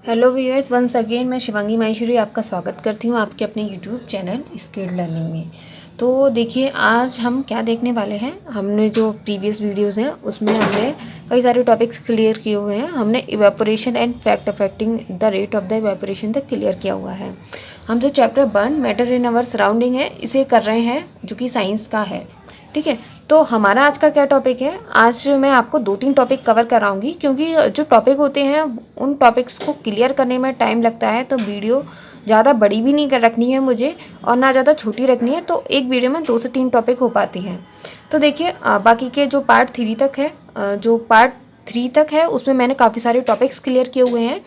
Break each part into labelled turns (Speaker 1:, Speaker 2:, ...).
Speaker 1: Hello viewers, once again मैं शिवांगी माहेश्वरी आपका स्वागत करती हूँ आपके अपने यूट्यूब चैनल स्किल्ड लर्निंग में। तो देखिए, आज हम क्या देखने वाले हैं। हमने जो प्रीवियस वीडियोस हैं उसमें हमने कई सारे टॉपिक्स क्लियर किए हुए हैं। हमने evaporation and fact affecting the rate of the evaporation तक क्लियर किया हुआ है। हम जो chapter 1 matter in our surrounding है इसे कर रहे हैं, जो कि साइंस का है। ठीक है, तो हमारा आज का क्या टॉपिक है। आज मैं आपको 2-3 टॉपिक कवर कराऊंगी, क्योंकि जो टॉपिक होते हैं उन टॉपिक्स को क्लियर करने में टाइम लगता है। तो वीडियो ज़्यादा बड़ी भी नहीं कर रखनी है मुझे और ना ज़्यादा छोटी रखनी है, तो एक वीडियो में 2 से 3 टॉपिक हो पाती हैं। तो देखिए, बाकी के जो पार्ट 3 तक है, जो पार्ट 3 तक है उसमें मैंने काफ़ी सारे टॉपिक्स क्लियर किए हुए हैं।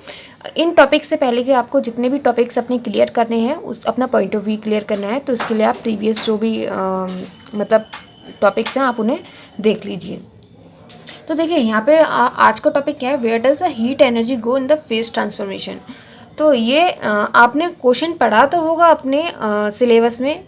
Speaker 1: इन टॉपिक से पहले कि आपको जितने भी टॉपिक्स अपने क्लियर करने हैं, उस अपना पॉइंट ऑफ व्यू क्लियर करना है, तो इसके लिए आप प्रीवियस जो भी मतलब टॉपिक्स हैं आप उन्हें देख लीजिए। तो देखिए, यहाँ पे आज का टॉपिक क्या है, where does the heat energy go in the phase transformation. तो ये आपने क्वेश्चन पढ़ा तो होगा अपने सिलेबस में।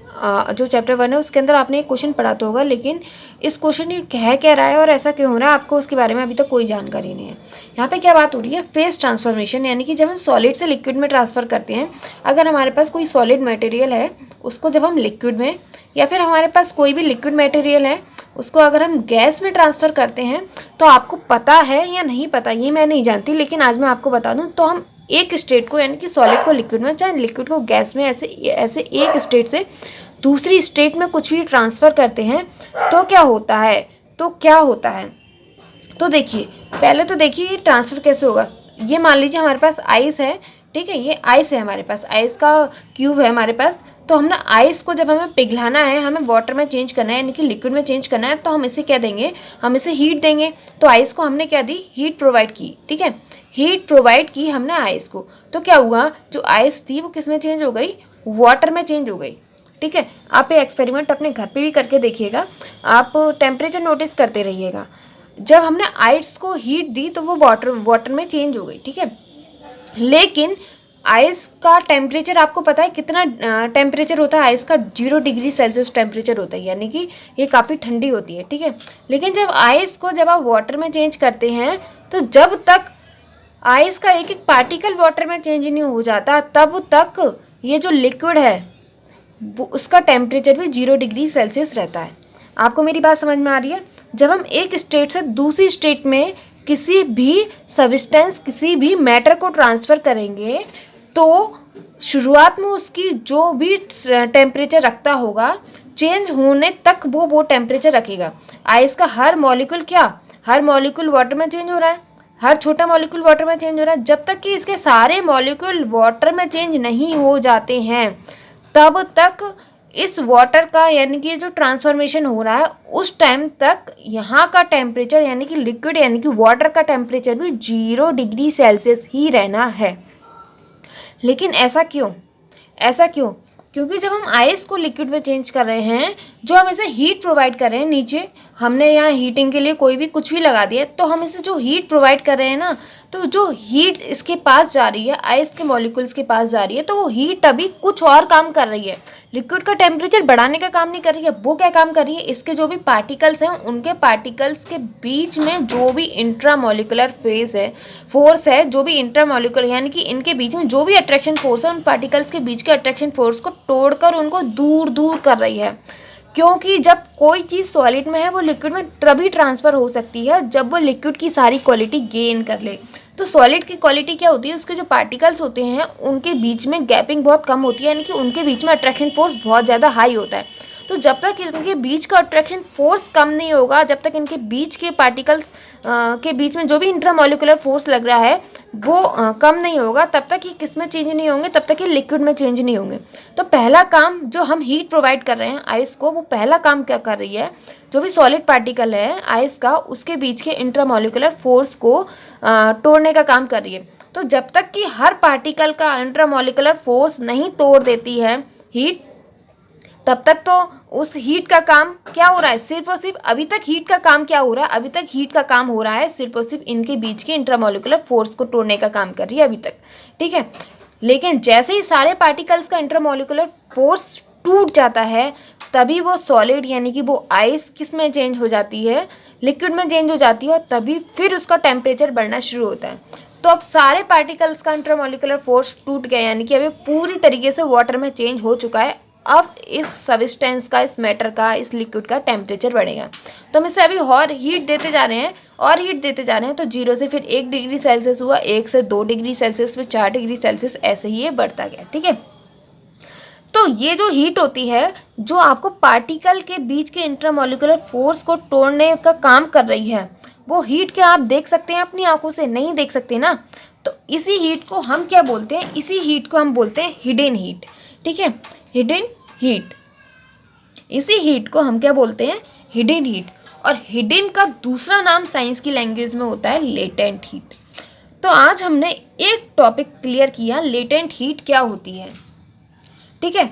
Speaker 1: जो चैप्टर 1 है उसके अंदर आपने एक क्वेश्चन पढ़ा तो होगा, लेकिन इस क्वेश्चन ये कह क्या रहा है और ऐसा क्यों हो रहा है, आपको उसके बारे में अभी तक कोई जानकारी नहीं है। यहाँ पे क्या बात हो रही है, फेज ट्रांसफॉर्मेशन, यानी कि जब हम सॉलिड से लिक्विड में ट्रांसफ़र करते हैं। अगर हमारे पास कोई सॉलिड मटेरियल है, उसको जब हम लिक्विड में, या फिर हमारे पास कोई भी लिक्विड मटेरियल है उसको अगर हम गैस में ट्रांसफ़र करते हैं, तो आपको पता है या नहीं पता ये मैं नहीं जानती, लेकिन आज मैं आपको बता दूं। तो हम एक स्टेट को, यानी कि सॉलिड को लिक्विड में, चाहे लिक्विड को गैस में, ऐसे ऐसे एक स्टेट से दूसरी स्टेट में कुछ भी ट्रांसफ़र करते हैं तो क्या होता है, तो देखिए, पहले तो देखिए ये ट्रांसफ़र कैसे होगा। ये मान लीजिए हमारे पास आइस है, ठीक है, ये आइस है, हमारे पास आइस का क्यूब है हमारे पास। तो हमने आइस को जब हमें पिघलाना है, हमें वाटर में चेंज करना है, यानी कि लिक्विड में चेंज करना है, तो हम इसे क्या देंगे, हम इसे हीट देंगे। तो आइस को हमने क्या दी, हीट प्रोवाइड की। ठीक है, हीट प्रोवाइड की हमने आइस को, तो क्या हुआ, जो आइस थी वो किस में चेंज हो गई, वाटर में चेंज हो गई। ठीक है, आप ये एक्सपेरिमेंट अपने घर पे भी करके देखिएगा, आप टेम्परेचर नोटिस करते रहिएगा। जब हमने आइस को हीट दी तो वो वाटर में चेंज हो गई। ठीक है, लेकिन आइस का टेम्परेचर आपको पता है कितना टेम्परेचर होता है, आइस का 0 डिग्री सेल्सियस टेम्परेचर होता है, यानी कि ये काफ़ी ठंडी होती है। ठीक है, लेकिन जब आइस को जब आप वाटर में चेंज करते हैं, तो जब तक आइस का एक एक पार्टिकल वाटर में चेंज नहीं हो जाता, तब तक ये जो लिक्विड है उसका टेम्परेचर भी 0 डिग्री सेल्सियस रहता है। आपको मेरी बात समझ में आ रही है। जब हम एक स्टेट से दूसरी स्टेट में किसी भी सब्सटेंस, किसी भी मैटर को ट्रांसफ़र करेंगे, तो शुरुआत में उसकी जो भी टेम्परेचर रखता होगा, चेंज होने तक वो टेम्परेचर रखेगा। आइस का हर मॉलिक्यूल हर मॉलिक्यूल वाटर में चेंज हो रहा है, हर छोटा मॉलिक्यूल वाटर में चेंज हो रहा है। जब तक कि इसके सारे मॉलिक्यूल वाटर में चेंज नहीं हो जाते हैं, तब तक इस वाटर का, यानी कि जो ट्रांसफॉर्मेशन हो रहा है, उस टाइम तक यहाँ का टेम्परेचर, यानी कि लिक्विड यानी कि वाटर का टेम्परेचर भी 0 डिग्री सेल्सियस ही रहना है। लेकिन ऐसा क्यों, क्योंकि जब हम आइस को लिक्विड में चेंज कर रहे हैं, जो हम इसे हीट प्रोवाइड कर रहे हैं, नीचे हमने यहाँ हीटिंग के लिए कोई भी कुछ भी लगा दिया, तो हम इसे जो हीट प्रोवाइड कर रहे हैं ना, तो जो हीट इसके पास जा रही है, आइस के मॉलिक्यूल्स के पास जा रही है, तो वो हीट अभी कुछ और काम कर रही है। लिक्विड का टेम्परेचर बढ़ाने का काम नहीं कर रही है। वो क्या काम कर रही है, इसके जो भी पार्टिकल्स हैं, उनके पार्टिकल्स के बीच में जो भी इंट्रामॉलिक्यूलर फोर्स है, जो भी इंट्रामॉलिक्यूलर, यानी कि इनके बीच में जो भी अट्रैक्शन फोर्स है, उन पार्टिकल्स के बीच के अट्रैक्शन फोर्स को तोड़कर उनको दूर दूर कर रही है। क्योंकि जब कोई चीज़ सॉलिड में है, वो लिक्विड में तभी ट्रांसफ़र हो सकती है जब वो लिक्विड की सारी क्वालिटी गेन कर ले। तो सॉलिड की क्वालिटी क्या होती है, उसके जो पार्टिकल्स होते हैं उनके बीच में गैपिंग बहुत कम होती है, यानी कि उनके बीच में अट्रैक्शन फोर्स बहुत ज़्यादा हाई होता है। तो जब तक इनके बीच का अट्रैक्शन फोर्स कम नहीं होगा, जब तक इनके बीच के पार्टिकल्स के बीच में जो भी इंट्रामॉलिक्यूलर फोर्स लग रहा है वो कम नहीं होगा, तब तक ये किस में चेंज नहीं होंगे, तब तक ये लिक्विड में चेंज नहीं होंगे। तो पहला काम जो हम हीट प्रोवाइड कर रहे हैं आइस को, वो पहला काम क्या कर रही है, जो भी सॉलिड पार्टिकल है आइस का, उसके बीच के इंट्रामॉलिक्यूलर फोर्स को तोड़ने का काम कर रही है। तो जब तक कि हर पार्टिकल का इंट्रामॉलिक्यूलर फोर्स नहीं तोड़ देती है हीट, तब तक तो उस हीट का काम क्या हो रहा है, सिर्फ और सिर्फ अभी तक हीट का काम क्या हो रहा है, अभी तक हीट का काम हो रहा है सिर्फ और सिर्फ इनके बीच के इंट्रामॉलिक्यूलर फोर्स को तोड़ने का काम कर रही है अभी तक। ठीक है, लेकिन जैसे ही सारे पार्टिकल्स का इंट्रामॉलिक्यूलर फोर्स टूट जाता है, तभी वो सॉलिड, यानी कि वो आइस किस में चेंज हो जाती है, लिक्विड में चेंज हो जाती है, और तभी फिर उसका टेम्परेचर बढ़ना शुरू होता है। तो अब सारे पार्टिकल्स का इंटरमॉलिक्यूलर फोर्स टूट गया, यानी कि अभी पूरी तरीके से वाटर में चेंज हो चुका है। अब इस सब्सटेंस का, इस मैटर का, इस लिक्विड का टेम्परेचर बढ़ेगा। तो हम इसे अभी और हीट देते जा रहे हैं और हीट देते जा रहे हैं। तो 0 से फिर 1 डिग्री सेल्सियस हुआ, 1 से 2 डिग्री सेल्सियस, फिर 4 डिग्री सेल्सियस, ऐसे ही ये बढ़ता गया। ठीक है, तो ये जो हीट होती है जो आपको पार्टिकल के बीच के इंटरमॉलिक्यूलर फोर्स को तोड़ने का काम कर रही है, वो हीट क्या आप देख सकते हैं अपनी आंखों से? नहीं देख सकते ना। तो इसी हीट को हम क्या बोलते हैं? इसी हीट को हम बोलते हैं हिडन हीट। ठीक है, हिडन हीट। इसी हीट को हम क्या बोलते हैं? Hidden heat. और हिडन का दूसरा नाम साइंस की लैंग्वेज में होता है लेटेंट हीट। तो आज हमने एक टॉपिक क्लियर किया, लेटेंट हीट क्या होती है। ठीक है,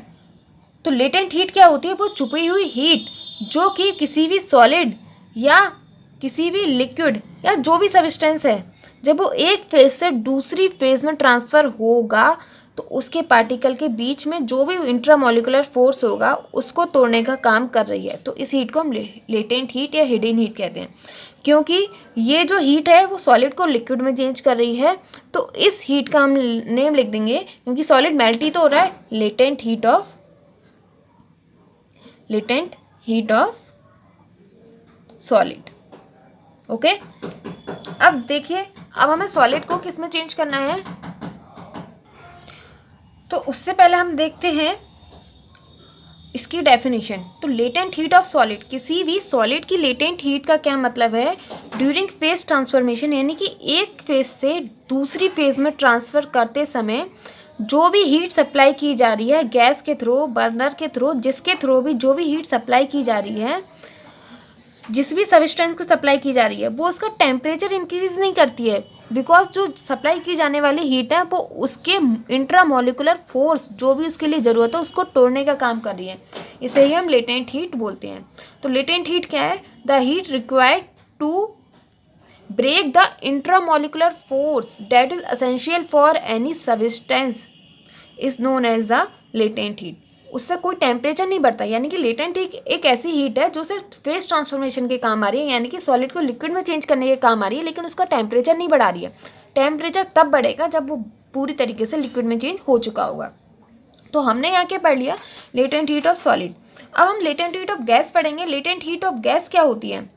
Speaker 1: तो लेटेंट हीट क्या होती है? वो छुपी हुई हीट जो कि किसी भी सॉलिड या किसी भी लिक्विड या जो भी सब्सटेंस है, जब वो एक फेज से दूसरी फेज में ट्रांसफ़र होगा तो उसके पार्टिकल के बीच में जो भी इंट्रामॉलिक्यूलर फोर्स होगा उसको तोड़ने का काम कर रही है। तो इस हीट को हम लेटेंट हीट या हिडन हीट कहते हैं, क्योंकि ये जो हीट है वो सॉलिड को लिक्विड में चेंज कर रही है। तो इस हीट का हम नेम लिख देंगे, क्योंकि सॉलिड मेल्ट ही तो हो रहा है, latent heat of solid. Okay, अब देखिए, अब हमें सॉलिड को किस में चेंज करना है, तो उससे पहले हम देखते हैं इसकी डेफिनेशन। तो लेटेंट हीट ऑफ सॉलिड, किसी भी सॉलिड की लेटेंट हीट का क्या मतलब है? ड्यूरिंग फेज ट्रांसफॉर्मेशन, यानी कि एक फेज से दूसरी फेज में ट्रांसफ़र करते समय जो भी हीट सप्लाई की जा रही है, गैस के थ्रू, बर्नर के थ्रू, जिसके थ्रू भी जो भी हीट सप्लाई की जा रही है, जिस भी सब्सटेंस को सप्लाई की जा रही है, वो उसका टेम्परेचर इंक्रीज नहीं करती है, बिकॉज जो सप्लाई की जाने वाली हीट है वो उसके इंट्रामॉलिक्यूलर फोर्स जो भी उसके लिए ज़रूरत है उसको तोड़ने का काम कर रही है। इसे ही हम लेटेंट हीट बोलते हैं। तो लेटेंट हीट क्या है? The heat required to break the intramolecular force that is essential for any substance is known as the latent heat. उससे कोई टेम्परेचर नहीं बढ़ता, यानी कि लेटेंट हीट एक ऐसी हीट है जो सिर्फ फेज ट्रांसफॉर्मेशन के काम आ रही है, यानी कि सॉलिड को लिक्विड में चेंज करने के काम आ रही है, लेकिन उसका टेम्परेचर नहीं बढ़ा रही है। टेम्परेचर तब बढ़ेगा जब वो पूरी तरीके से लिक्विड में चेंज हो चुका होगा। तो हमने यहाँ क्या पढ़ लिया? Latent heat of solid. अब हम लेटेंट हीट ऑफ गैस पढ़ेंगे। लेटेंट हीट ऑफ गैस क्या होती है?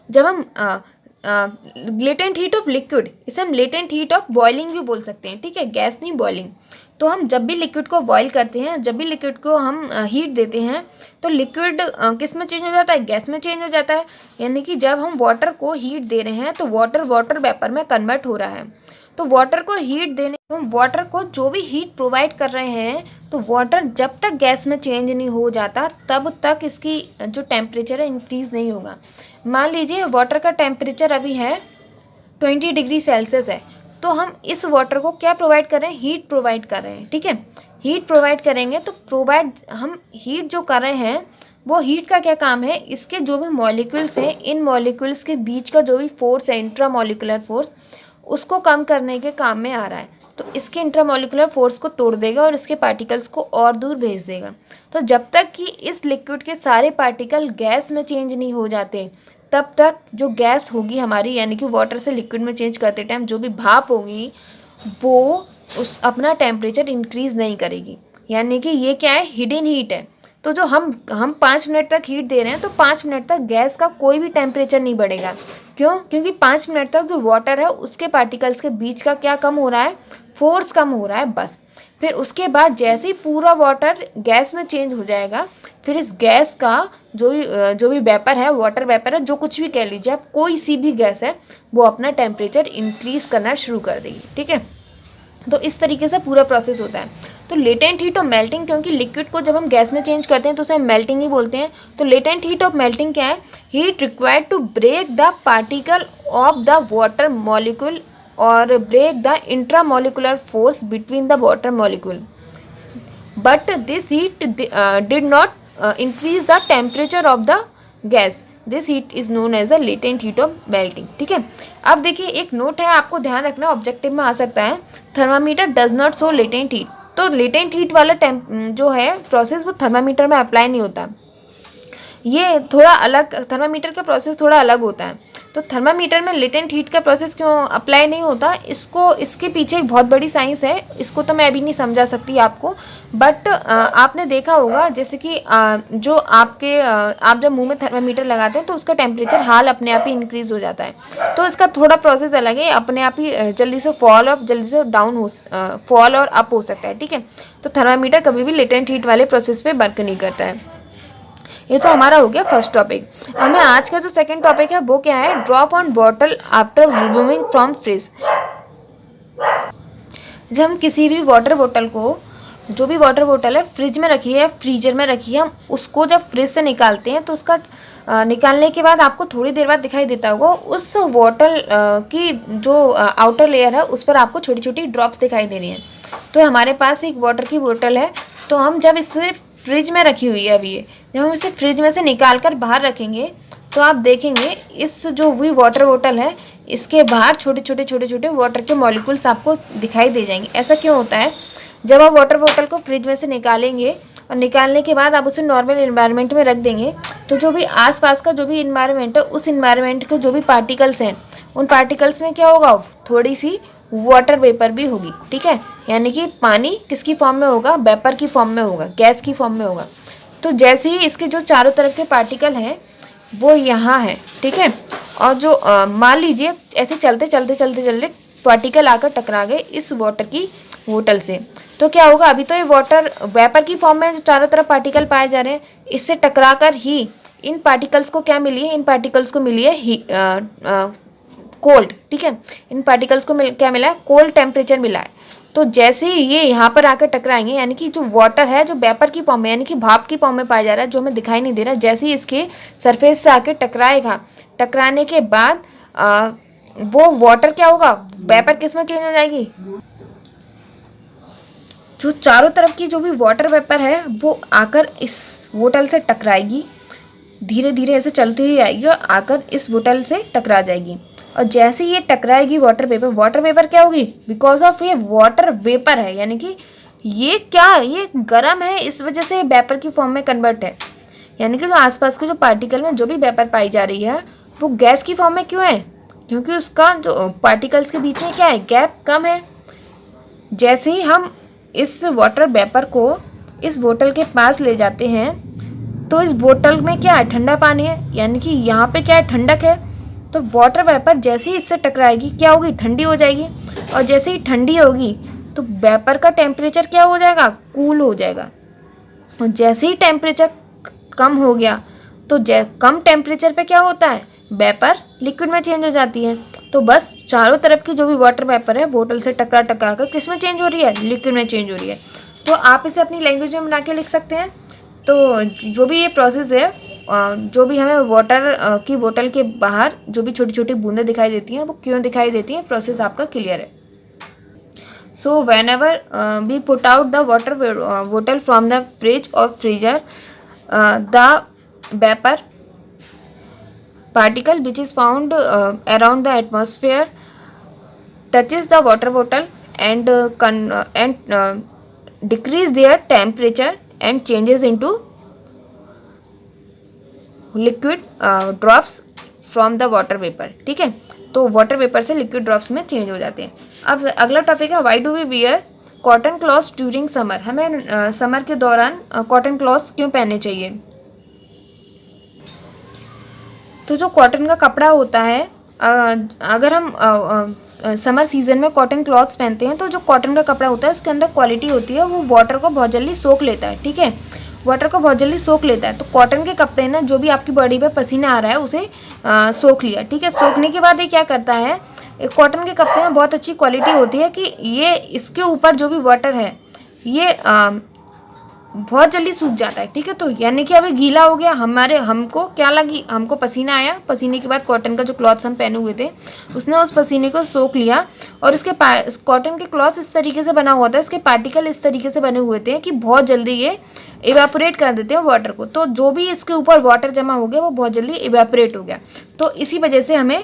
Speaker 1: जब हम लेटेंट हीट ऑफ लिक्विड, इसे हम लेटेंट हीट ऑफ बॉइलिंग भी बोल सकते हैं। ठीक है, गैस नहीं, बॉइलिंग। तो हम जब भी लिक्विड को बॉईल करते हैं, जब भी लिक्विड को हम हीट देते हैं, तो लिक्विड किस में चेंज हो जाता है? गैस में चेंज हो जाता है। यानी कि जब हम वाटर को हीट दे रहे हैं तो वाटर वेपर में कन्वर्ट हो रहा है। तो वाटर को हीट देने, तो हम वाटर को जो भी हीट प्रोवाइड कर रहे हैं, तो वाटर जब तक गैस में चेंज नहीं हो जाता तब तक इसकी जो टेम्परेचर है इंक्रीज़ नहीं होगा। मान लीजिए वाटर का टेम्परेचर अभी है 20 डिग्री सेल्सियस है, तो हम इस वाटर को क्या प्रोवाइड कर रहे हैं? हीट प्रोवाइड कर रहे हैं। ठीक है, हीट प्रोवाइड करेंगे तो हम हीट जो कर रहे हैं वो हीट का क्या काम है? इसके जो भी मॉलिक्यूल्स हैं, इन मॉलिक्यूल्स के बीच का जो भी फोर्स है, इंट्रामॉलिक्यूलर फोर्स, उसको कम करने के काम में आ रहा है। तो इसके इंट्रामॉलिक्यूलर फोर्स को तोड़ देगा और इसके पार्टिकल्स को और दूर भेज देगा। तो जब तक कि इस लिक्विड के सारे पार्टिकल गैस में चेंज नहीं हो जाते, तब तक जो गैस होगी हमारी, यानी कि वाटर से लिक्विड में चेंज करते टाइम जो भी भाप होगी वो उस अपना टेम्परेचर इंक्रीज़ नहीं करेगी। यानी कि ये क्या है? हिडन हीट है। तो जो हम 5 मिनट तक हीट दे रहे हैं तो 5 मिनट तक गैस का कोई भी टेम्परेचर नहीं बढ़ेगा। क्यों? क्योंकि 5 मिनट तक जो वाटर है उसके पार्टिकल्स के बीच का क्या कम हो रहा है? फोर्स कम हो रहा है, बस। फिर उसके बाद जैसे ही पूरा वाटर गैस में चेंज हो जाएगा, फिर इस गैस का जो भी वेपर है, वाटर वेपर है, जो कुछ भी कह लीजिए आप, कोई सी भी गैस है, वो अपना टेम्परेचर इंक्रीज़ करना शुरू कर देगी। ठीक है, तो इस तरीके से पूरा प्रोसेस होता है। तो लेटेंट हीट ऑफ मेल्टिंग, क्योंकि लिक्विड को जब हम गैस में चेंज करते हैं तो उसे हम मेल्टिंग ही बोलते हैं। तो लेटेंट हीट ऑफ मेल्टिंग क्या है? Heat required to break the particle of the water molecule और break the intramolecular force between the water molecule, but this heat did not increase the temperature of the gas. This heat is known as a latent heat of melting. ठीक है, अब देखिए एक note है, आपको ध्यान रखना, ऑब्जेक्टिव में आ सकता है। Thermometer does not show latent heat. तो लेटेंट हीट वाला जो है प्रोसेस वो थर्मामीटर में अप्लाई नहीं होता, ये थोड़ा अलग, थर्मामीटर का प्रोसेस थोड़ा अलग होता है। तो थर्मामीटर में लेटेंट हीट का प्रोसेस क्यों अप्लाई नहीं होता, इसको इसके पीछे एक बहुत बड़ी साइंस है, इसको तो मैं अभी नहीं समझा सकती आपको। बट आपने देखा होगा जैसे कि जो आपके आप जब मुंह में थर्मामीटर लगाते हैं तो उसका टेम्परेचर हाल अपने आप ही इंक्रीज हो जाता है। तो इसका थोड़ा प्रोसेस अलग है, अपने आप ही जल्दी से फॉल ऑफ, जल्दी से डाउन हो, फॉल और अप हो सकता है, ठीक है। तो थर्मामीटर कभी भी लेटेंट हीट वाले प्रोसेस पे वर्क नहीं करता है। ये तो हमारा हो गया फर्स्ट टॉपिक। हमें आज का जो सेकंड टॉपिक है वो क्या है, drop on bottle after removing from fridge. जब हम किसी भी वाटर बोतल को, जो भी वाटर बोतल है फ्रिज में रखी है, फ्रीजर में रखी है, हम उसको जब फ्रिज से निकालते हैं तो उसका निकालने के बाद आपको थोड़ी देर बाद दिखाई देता होगा उस बोतल की जो आउटर लेयर है उस पर आपको छोटी छोटी ड्रॉप्स दिखाई दे रही हैं। तो हमारे पास एक वाटर की बोतल है, तो हम जब इसे फ्रिज में रखी हुई है, अभी ये जब हम इसे फ्रिज में से निकाल कर बाहर रखेंगे तो आप देखेंगे इस जो भी वाटर बोतल है इसके बाहर छोटे छोटे वाटर के मॉलिक्यूल्स आपको दिखाई दे जाएंगे। ऐसा क्यों होता है, जब आप वाटर बोतल को फ्रिज में से निकालेंगे और निकालने के बाद आप उसे नॉर्मल इन्वायरमेंट में रख देंगे तो जो भी आसपास का जो भी इन्वायरमेंट है उस इन्वायरमेंट के जो भी पार्टिकल्स हैं उन पार्टिकल्स में क्या होगा, थोड़ी सी वाटर वेपर भी होगी, ठीक है। यानी कि पानी किसकी फॉर्म में होगा, वेपर की फॉर्म में होगा, गैस की फॉर्म में होगा। तो जैसे ही इसके जो चारों तरफ के पार्टिकल हैं वो यहाँ है, ठीक है। और जो मान लीजिए ऐसे चलते पार्टिकल आकर टकरा गए इस वाटर की बोतल से, तो क्या होगा, अभी तो ये वाटर वेपर की फॉर्म में जो चारों तरफ पार्टिकल पाए जा रहे हैं, इससे टकराकर ही इन पार्टिकल्स को क्या मिली है, इन पार्टिकल्स को मिली है कोल्ड, ठीक है। इन पार्टिकल्स को क्या मिला है, कोल्ड टेम्परेचर मिला है। तो जैसे ही ये यहाँ पर आकर टकराएंगे, यानी कि जो वाटर है जो वेपर की फॉर्म में यानी कि भाप की फॉर्म में पाया जा रहा है, जो हमें दिखाई नहीं दे रहा, जैसे ही इसके सरफेस से आकर टकराएगा, टकराने के बाद वो वाटर क्या होगा, वेपर किस में चेंज हो जाएगी, जो चारों तरफ की जो भी वाटर वेपर है वो आकर इस बोतल से टकराएगी, धीरे धीरे ऐसे चलती हुई आएगी और आकर इस बोतल से टकरा जाएगी। और जैसे ये टकराएगी वाटर वेपर क्या होगी, बिकॉज ऑफ ये वाटर वेपर है, यानी कि ये क्या, ये गर्म है, इस वजह से वेपर की फॉर्म में कन्वर्ट है। यानी कि जो आसपास के जो पार्टिकल में जो भी वेपर पाई जा रही है वो गैस की फॉर्म में क्यों है, क्योंकि उसका जो पार्टिकल्स के बीच में क्या है, गैप कम है। जैसे ही हम इस वाटर वेपर को इस बोतल के पास ले जाते हैं तो इस बोतल में क्या है, ठंडा पानी है, यानी कि यहाँ पे क्या है, ठंडक है। तो वाटर वेपर जैसे ही इससे टकराएगी क्या होगी, ठंडी हो जाएगी। और जैसे ही ठंडी होगी तो वेपर का टेम्परेचर क्या हो जाएगा, कूल हो जाएगा। और जैसे ही टेम्परेचर कम हो गया तो कम टेम्परेचर पे क्या होता है, वेपर लिक्विड में चेंज हो जाती है। तो बस चारों तरफ की जो भी वाटर वेपर है बोतल से टकरा कर किस में चेंज हो रही है, लिक्विड में चेंज हो रही है। तो आप इसे अपनी लैंग्वेज में बना के लिख सकते हैं। तो जो भी ये प्रोसेस है, जो भी हमें वाटर की बोतल के बाहर जो भी छोटी छोटी बूंदें दिखाई देती हैं वो क्यों दिखाई देती हैं, प्रोसेस आपका क्लियर है। So whenever we put out the water बोतल फ्रॉम द फ्रिज और freezer, the vapour particle which is found around the atmosphere touches the water bottle and decrease their temperature and changes into liquid drops from the water vapor, ठीक है। तो water vapour से liquid drops में change हो जाते हैं। अब अगला टॉपिक है, why do we wear cotton clothes during summer. हमें समर के दौरान कॉटन क्लॉथ्स क्यों पहनने चाहिए। तो जो कॉटन का कपड़ा होता है, अगर हम समर सीजन में कॉटन क्लॉथ्स पहनते हैं तो जो कॉटन का कपड़ा होता है उसके अंदर क्वालिटी होती है वो वाटर को बहुत जल्दी सोख लेता है, ठीक है। वाटर को बहुत जल्दी सोख लेता है। तो कॉटन के कपड़े ना, जो भी आपकी बॉडी पे पसीना आ रहा है उसे सोख लिया, ठीक है। सोखने के बाद ये क्या करता है, कॉटन के कपड़े में बहुत अच्छी क्वालिटी होती है कि ये इसके ऊपर जो भी वाटर है ये बहुत जल्दी सूख जाता है, ठीक है। तो यानी कि अभी गीला हो गया, हमको क्या लगी, हमको पसीना आया, पसीने के बाद कॉटन का जो क्लॉथ्स हम पहने हुए थे उसने उस पसीने को सोख लिया और उसके कॉटन के क्लॉथ्स इस तरीके से बना हुआ था, इसके पार्टिकल इस तरीके से बने हुए थे कि बहुत जल्दी ये इवेपोरेट कर देते हैं वाटर को। तो जो भी इसके ऊपर वाटर जमा हो गया वो बहुत जल्दी इवेपोरेट हो गया। तो इसी वजह से हमें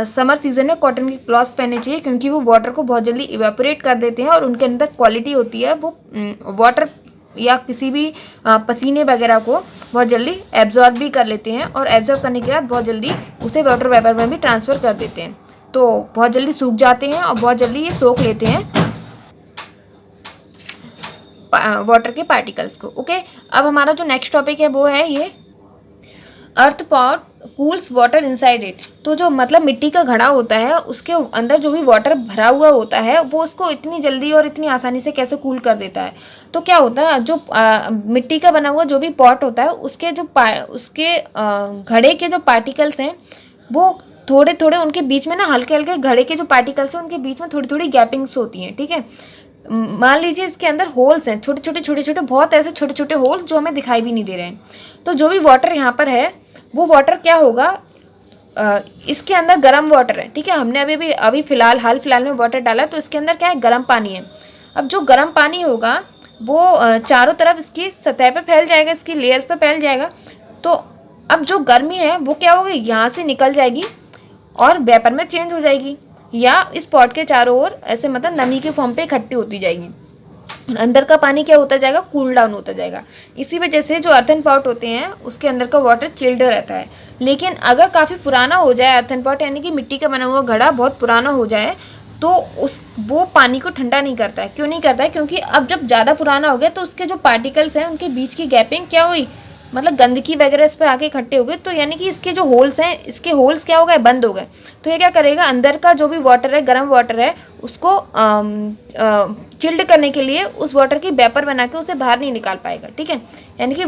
Speaker 1: समर सीजन में कॉटन के क्लॉथ्स पहनने चाहिए, क्योंकि वो वाटर को बहुत जल्दी इवेपोरेट कर देते हैं और उनके अंदर क्वालिटी होती है, वो वाटर या किसी भी पसीने वगैरह को बहुत जल्दी एब्जॉर्ब भी कर लेते हैं, और एब्जॉर्ब करने के बाद बहुत जल्दी उसे वाटर वेपर में भी ट्रांसफ़र कर देते हैं। तो बहुत जल्दी सूख जाते हैं और बहुत जल्दी ये सोख लेते हैं वाटर के पार्टिकल्स को। ओके, अब हमारा जो नेक्स्ट टॉपिक है वो है ये earth pot cools water inside it. तो जो मतलब मिट्टी का घड़ा होता है उसके अंदर जो भी वाटर भरा हुआ होता है वो उसको इतनी जल्दी और इतनी आसानी से कैसे कूल कर देता है। तो क्या होता है, जो मिट्टी का बना हुआ जो भी पॉट होता है उसके जो उसके घड़े के जो पार्टिकल्स हैं वो थोड़े थोड़े उनके बीच में ना हल्के हल्के घड़े के जो पार्टिकल्स हैं उनके बीच में थोड़ी थोड़ी गैपिंग्स होती हैं। ठीक है, मान लीजिए इसके अंदर होल्स हैं, छोटे छोटे छोटे छोटे बहुत ऐसे छोटे छोटे होल्स जो हमें दिखाई भी नहीं दे रहे हैं। तो जो भी वाटर यहाँ पर है वो वाटर क्या होगा, इसके अंदर गर्म वाटर है। ठीक है, हमने अभी फिलहाल हाल फिलहाल में वाटर डाला तो इसके अंदर क्या है, गर्म पानी है। अब जो गर्म पानी होगा वो चारों तरफ इसकी सतह पर फैल जाएगा, इसकी लेयर्स पर फैल जाएगा। तो अब जो गर्मी है वो क्या होगी, यहाँ से निकल जाएगी और वेपर में चेंज हो जाएगी, या इस पॉट के चारों ओर ऐसे मतलब नमी के फॉर्म पे इकट्ठी होती जाएगी। अंदर का पानी क्या होता जाएगा, कूल डाउन होता जाएगा। इसी वजह से जो अर्थन पॉट होते हैं उसके अंदर का वाटर चिल्ड रहता है। लेकिन अगर काफ़ी पुराना हो जाए अर्थन पॉट, यानी कि मिट्टी का बना हुआ घड़ा बहुत पुराना हो जाए, तो वो पानी को ठंडा नहीं करता है। क्यों नहीं करता है, क्योंकि अब जब ज़्यादा पुराना हो गया तो उसके जो पार्टिकल्स हैं उनके बीच की गैपिंग क्या हुई, मतलब गंदगी वगैरह इस पर आके इकट्ठे हो गए। तो यानी कि इसके जो होल्स हैं, इसके होल्स क्या हो गए, बंद हो गए। तो ये क्या करेगा, अंदर का जो भी वाटर है, गर्म वाटर है, उसको चिल्ड करने के लिए उस वाटर की वेपर बना के उसे बाहर नहीं निकाल पाएगा। ठीक है, यानी कि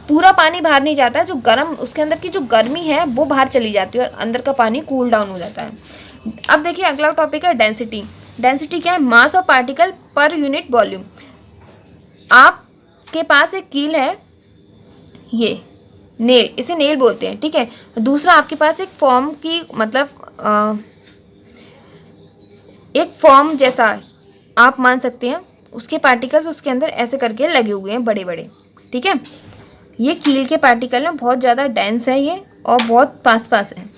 Speaker 1: पूरा पानी बाहर नहीं जाता है, जो गर्म उसके अंदर की जो गर्मी है वो बाहर चली जाती है और अंदर का पानी कूल डाउन हो जाता है। अब देखिए अगला टॉपिक है डेंसिटी। डेंसिटी क्या है, mass of particle per unit volume. आपके पास एक कील है, ये नेल, इसे नेल बोलते हैं। ठीक है, दूसरा आपके पास एक फॉर्म की मतलब एक फॉर्म जैसा आप मान सकते हैं, उसके पार्टिकल्स उसके अंदर ऐसे करके लगे हुए हैं बड़े बड़े। ठीक है, ये कील के पार्टिकल ना बहुत ज़्यादा डेंस है ये, और बहुत पास पास है।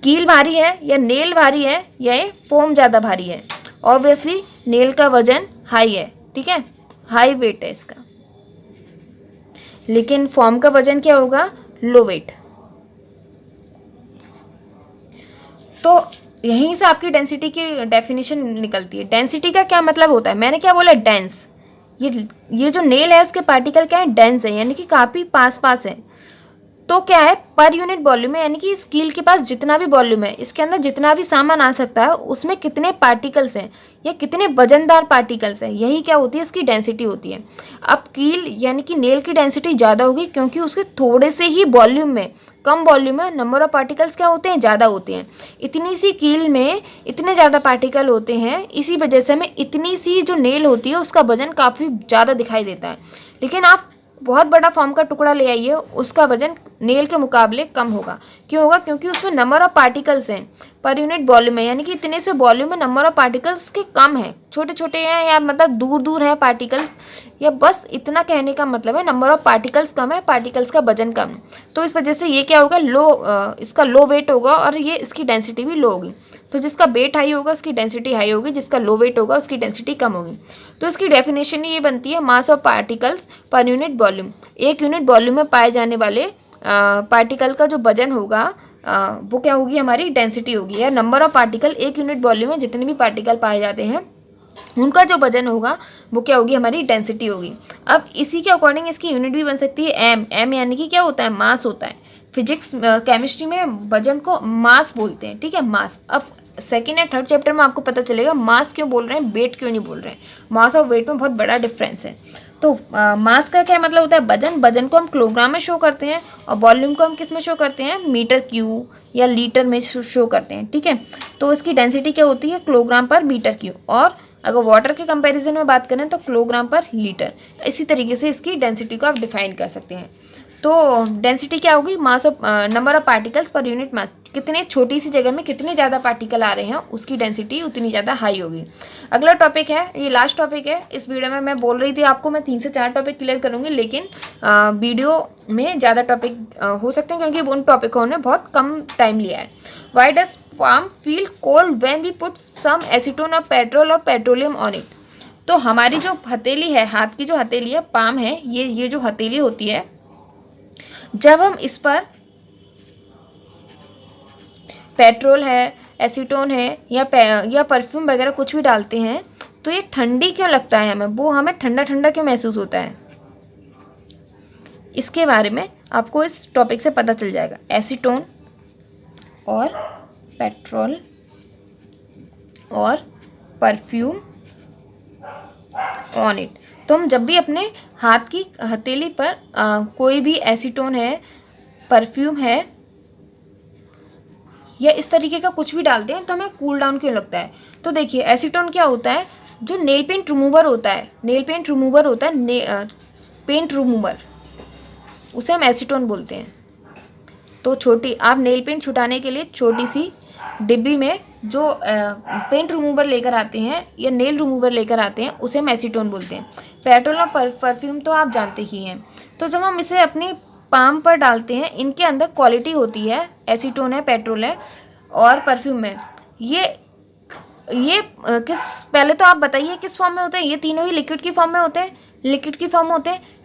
Speaker 1: कील भारी है या नेल भारी है या ये फोम ज़्यादा भारी है। ऑब्वियसली नेल का वजन हाई है, ठीक है, हाई वेट है इसका। लेकिन फॉर्म का वजन क्या होगा, लो वेट। तो यहीं से आपकी डेंसिटी की डेफिनेशन निकलती है। डेंसिटी का क्या मतलब होता है, मैंने क्या बोला, डेंस। ये जो नेल है उसके पार्टिकल क्या है, डेंस है, यानी कि काफ़ी पास पास है। तो क्या है, पर यूनिट वॉल्यूम है, यानी कि इस कील के पास जितना भी वॉल्यूम है, इसके अंदर जितना भी सामान आ सकता है, उसमें कितने पार्टिकल्स हैं या कितने वजनदार पार्टिकल्स हैं, यही क्या होती है, इसकी डेंसिटी होती है। अब कील यानी कि नेल की डेंसिटी ज़्यादा होगी क्योंकि उसके थोड़े से ही वॉल्यूम में, कम वॉल्यूम में नंबर ऑफ पार्टिकल्स क्या होते हैं, ज़्यादा होते हैं। इतनी सी कील में इतने ज़्यादा पार्टिकल होते हैं, इसी वजह से हमें इतनी सी जो नेल होती है उसका वजन काफ़ी ज़्यादा दिखाई देता है। लेकिन आप बहुत बड़ा फॉर्म का टुकड़ा ले आइए, उसका वजन नेल के मुकाबले कम होगा। क्यों होगा, क्योंकि उसमें नंबर ऑफ पार्टिकल्स हैं पर यूनिट वॉल्यूम में, यानी कि इतने से वॉल्यूम में नंबर ऑफ पार्टिकल्स उसके कम है, छोटे छोटे हैं या मतलब दूर दूर हैं पार्टिकल्स, या बस इतना कहने का मतलब है नंबर ऑफ पार्टिकल्स कम है, पार्टिकल्स का वजन कम है। तो इस वजह से ये क्या होगा, इसका लो वेट होगा और ये इसकी डेंसिटी भी लो होगी। तो जिसका वेट हाई होगा उसकी डेंसिटी हाई होगी, जिसका लो वेट होगा उसकी डेंसिटी कम होगी। तो इसकी डेफिनेशन ये बनती है, mass of particles per unit volume. एक यूनिट वॉल्यूम में पाए जाने वाले पार्टिकल का जो वजन होगा वो क्या होगी, हमारी डेंसिटी होगी, या नंबर ऑफ पार्टिकल एक यूनिट वॉल्यूम में जितने भी पार्टिकल पाए जाते हैं उनका जो वजन होगा वो क्या होगी, हमारी डेंसिटी होगी। अब इसी के अकॉर्डिंग इसकी यूनिट भी बन सकती है एम। एम यानी कि क्या होता है, मास होता है। फिजिक्स केमिस्ट्री में वजन को मास बोलते हैं। ठीक है, मास। अब सेकेंड या थर्ड चैप्टर में आपको पता चलेगा मास क्यों बोल रहे हैं, वेट क्यों नहीं बोल रहे हैं। मास और वेट में बहुत बड़ा डिफरेंस है। तो मास का क्या मतलब होता है, वजन। वजन को हम किलोग्राम में शो करते हैं और वॉल्यूम को हम किस में शो करते हैं, मीटर क्यूब या लीटर में शो करते हैं। ठीक है, तो इसकी डेंसिटी क्या होती है, किलोग्राम पर मीटर क्यूब। और अगर वाटर के कंपैरिजन में बात करें तो किलोग्राम पर लीटर। इसी तरीके से इसकी डेंसिटी को आप डिफाइन कर सकते हैं। तो डेंसिटी क्या होगी, mass of number of particles per unit mass. कितने छोटी सी जगह में कितने ज़्यादा पार्टिकल आ रहे हैं उसकी डेंसिटी उतनी ज़्यादा हाई होगी। अगला टॉपिक है, ये लास्ट टॉपिक है इस वीडियो में। मैं बोल रही थी आपको मैं 3 से 4 टॉपिक क्लियर करूँगी, लेकिन वीडियो में ज़्यादा टॉपिक हो सकते हैं क्योंकि उन टॉपिकों ने बहुत कम टाइम लिया है। Why does farm feel cold when we put some acetone और पेट्रोल और पेट्रोलियम ऑन इट। तो हमारी जो हथेली है, हाथ की जो हथेली है, पाम है, ये जो हथेली होती है, जब हम इस पर पेट्रोल है, एसीटोन है या परफ्यूम वगैरह कुछ भी डालते हैं तो ये ठंडी क्यों लगता है हमें, वो हमें ठंडा ठंडा क्यों महसूस होता है, इसके बारे में आपको इस टॉपिक से पता चल जाएगा। एसीटोन और पेट्रोल और परफ्यूम ऑन इट। तो हम जब भी अपने हाथ की हथेली पर कोई भी एसीटोन है, परफ्यूम है या इस तरीके का कुछ भी डालते हैं तो हमें कूल डाउन क्यों लगता है। तो देखिए एसीटोन क्या होता है, जो नेल पेंट रिमूवर होता है, पेंट रिमूवर, उसे हम एसीटोन बोलते हैं। तो छोटी, आप नेल पेंट छुटाने के लिए छोटी सी डिब्बी में जो पेंट रिमूवर लेकर आते हैं या नेल रिमूवर लेकर आते हैं उसे हम एसीटोन बोलते हैं। पेट्रोल और परफ्यूम तो आप जानते ही हैं। तो जब हम इसे अपनी पाम पर डालते हैं, इनके अंदर क्वालिटी होती है, एसीटोन है, पेट्रोल है और परफ्यूम है। ये किस, पहले तो आप बताइए किस फॉर्म में होते हैं। ये तीनों ही लिक्विड की फॉर्म में होते हैं,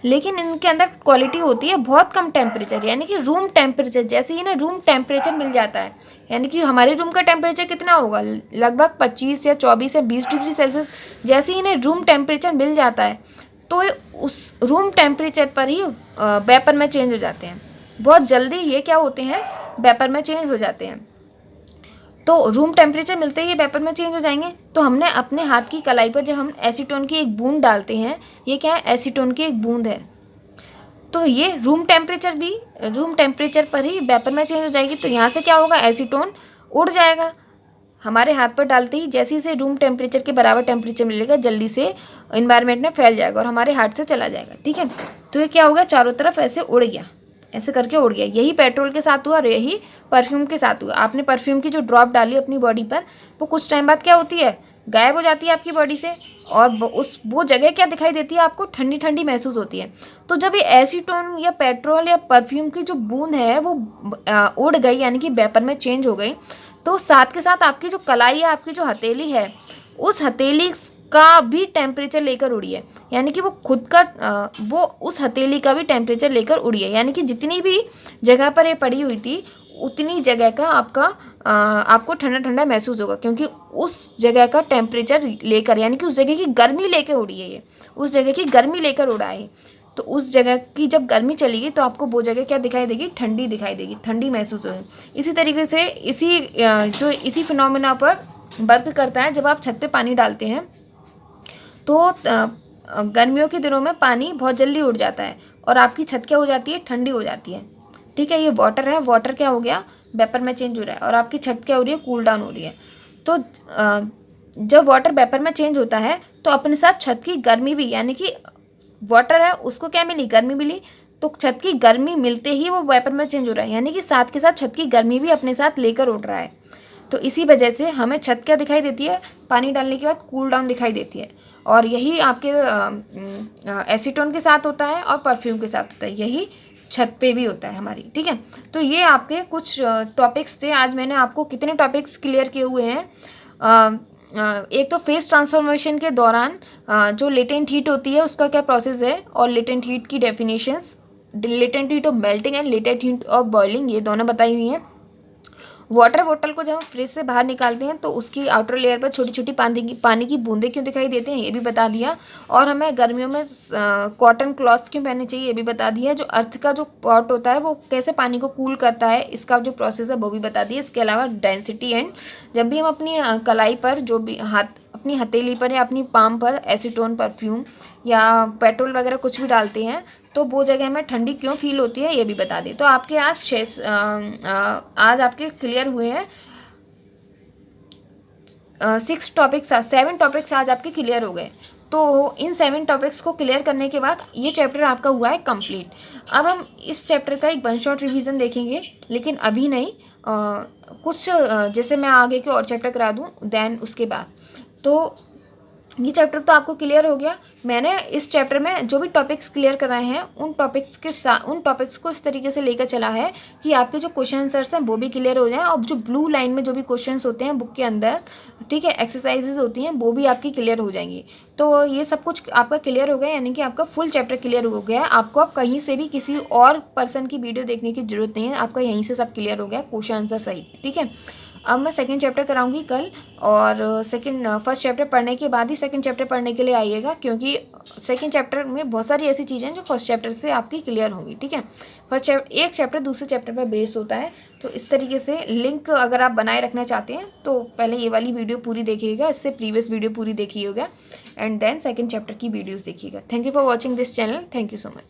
Speaker 1: लेकिन इनके अंदर क्वालिटी होती है बहुत कम टेम्परेचर, यानी कि रूम टेम्परेचर। जैसे ही ना रूम टेम्परेचर मिल जाता है, यानी कि हमारे रूम का टेम्परेचर कितना होगा, लगभग 25 या 24 या 20 डिग्री सेल्सियस। जैसे ही ना रूम टेम्परेचर मिल जाता है तो उस रूम टेम्परेचर पर ही वेपर में चेंज हो जाते हैं। बहुत जल्दी ये क्या होते हैं, वेपर में चेंज हो जाते हैं। तो रूम टेम्परेचर मिलते ही वेपर में चेंज हो जाएंगे। तो हमने अपने हाथ की कलाई पर जब हम एसीटोन की एक बूंद डालते हैं, ये क्या है, एसीटोन की एक बूंद है, तो ये रूम टेम्परेचर पर ही वेपर में चेंज हो जाएगी। तो यहाँ से क्या होगा, एसीटोन उड़ जाएगा हमारे हाथ पर डालते ही। जैसे इसे रूम टेम्परेचर के बराबर टेम्परेचर मिलेगा, जल्दी से इन्वायरमेंट में फैल जाएगा और हमारे हाथ से चला जाएगा। ठीक है, तो ये क्या होगा, चारों तरफ ऐसे उड़ गया, ऐसे करके उड़ गया। यही पेट्रोल के साथ हुआ और यही परफ्यूम के साथ हुआ। आपने परफ्यूम की जो ड्रॉप डाली अपनी बॉडी पर, वो कुछ टाइम बाद क्या होती है, गायब हो जाती है आपकी बॉडी से, और वो जगह क्या दिखाई देती है आपको, ठंडी ठंडी महसूस होती है। तो जब ये एसीटोन या पेट्रोल या परफ्यूम की जो बूंद है वो उड़ गई, यानी कि वेपर में चेंज हो गई, तो साथ के साथ आपकी जो कलाई है, आपकी जो हथेली है, उस हथेली का भी टेम्परेचर लेकर उड़ी है। यानी कि वो खुद का वो उस हथेली का भी टेम्परेचर लेकर उड़ी है। यानी कि जितनी भी जगह पर ये पड़ी हुई थी उतनी जगह का आपको ठंडा ठंडा महसूस होगा, क्योंकि उस जगह का टेम्परेचर लेकर, यानी कि उस जगह की गर्मी लेकर उड़ी है, ये उस जगह की गर्मी लेकर उड़ा है। तो उस जगह की जब गर्मी चलेगी तो आपको वो जगह क्या दिखाई देगी, ठंडी दिखाई देगी, ठंडी महसूस होगी। इसी तरीके से इसी फिनोमेना पर वर्क करता है। जब आप छत पे पानी डालते हैं तो गर्मियों के दिनों में पानी बहुत जल्दी उड़ जाता है और आपकी छत क्या हो जाती है, ठंडी हो जाती है। ठीक है, ये वाटर है, वाटर क्या हो गया, वेपर में चेंज हो रहा है, और आपकी छत क्या हो रही है, कूल डाउन हो रही है। तो जब वाटर वेपर में चेंज होता है तो अपने साथ छत की गर्मी भी, यानी कि वाटर है उसको क्या मिली, गर्मी मिली, तो छत की गर्मी मिलते ही वो वेपर में चेंज हो रहा है, यानी कि साथ के साथ छत की गर्मी भी अपने साथ लेकर उड़ रहा है। तो इसी वजह से हमें छत क्या दिखाई देती है, पानी डालने के बाद कूल डाउन दिखाई देती है। और यही आपके एसीटोन के साथ होता है और परफ्यूम के साथ होता है, यही छत पे भी होता है हमारी। ठीक है, तो ये आपके कुछ टॉपिक्स थे। आज मैंने आपको कितने टॉपिक्स क्लियर किए हुए हैं। एक तो फेस ट्रांसफॉर्मेशन के दौरान जो लेटेंट हीट होती है उसका क्या प्रोसेस है, और लेटेंट हीट की definitions, latent heat of melting and latent heat of boiling, ये दोनों बताई हुई हैं। वाटर बॉटल को जब हम फ्रिज से बाहर निकालते हैं तो उसकी आउटर लेयर पर छोटी छोटी पानी की बूंदें क्यों दिखाई देते हैं, ये भी बता दिया। और हमें गर्मियों में कॉटन क्लॉथ्स क्यों पहनने चाहिए, ये भी बता दिया। जो अर्थ का जो पॉट होता है वो कैसे पानी को कूल करता है, इसका जो प्रोसेस है वो भी बता दिया। इसके अलावा डेंसिटी एंड, जब भी हम अपनी कलाई पर, जो भी अपनी हथेली पर या अपनी पाम पर एसीटोन, परफ्यूम या पेट्रोल वगैरह कुछ भी डालते हैं तो वो जगह हमें ठंडी क्यों फील होती है, ये भी बता दें। तो आपके आज आपके क्लियर हुए हैं 7 टॉपिक्स आज आपके क्लियर हो गए। तो इन 7 टॉपिक्स को क्लियर करने के बाद ये चैप्टर आपका हुआ है कंप्लीट। अब हम इस चैप्टर का एक वन शॉट रिवीजन देखेंगे, लेकिन अभी नहीं, कुछ जैसे मैं आगे के और चैप्टर करा दूँ देन उसके बाद। तो ये चैप्टर तो आपको क्लियर हो गया। मैंने इस चैप्टर में जो भी टॉपिक्स क्लियर कराए हैं उन टॉपिक्स को इस तरीके से लेकर चला है कि आपके जो क्वेश्चन आंसर्स हैं वो भी क्लियर हो जाएं, और जो ब्लू लाइन में जो भी क्वेश्चंस होते हैं बुक के अंदर, ठीक है, एक्सरसाइजेज होती हैं, वो भी आपकी क्लियर हो जाएंगी। तो ये सब कुछ आपका क्लियर हो गया, यानी कि आपका फुल चैप्टर क्लियर हो गया है। आपको अब कहीं से भी किसी और पर्सन की वीडियो देखने की जरूरत नहीं है, आपका यहीं से सब क्लियर हो गया क्वेश्चन आंसर सहित, ठीक है। अब मैं सेकंड चैप्टर कराऊंगी कल, और फर्स्ट चैप्टर पढ़ने के बाद ही सेकंड चैप्टर पढ़ने के लिए आइएगा, क्योंकि सेकंड चैप्टर में बहुत सारी ऐसी चीज़ें हैं जो फर्स्ट चैप्टर से आपकी क्लियर होंगी, ठीक है। एक चैप्टर दूसरे चैप्टर पर बेस्ड होता है, तो इस तरीके से लिंक अगर आप बनाए रखना चाहते हैं तो पहले ये वाली वीडियो पूरी देखिएगा, इससे प्रीवियस वीडियो पूरी देखिएगा, एंड देन सेकेंड चैप्टर की वीडियोज़ देखिएगा। Thank you for watching this channel, thank you so much.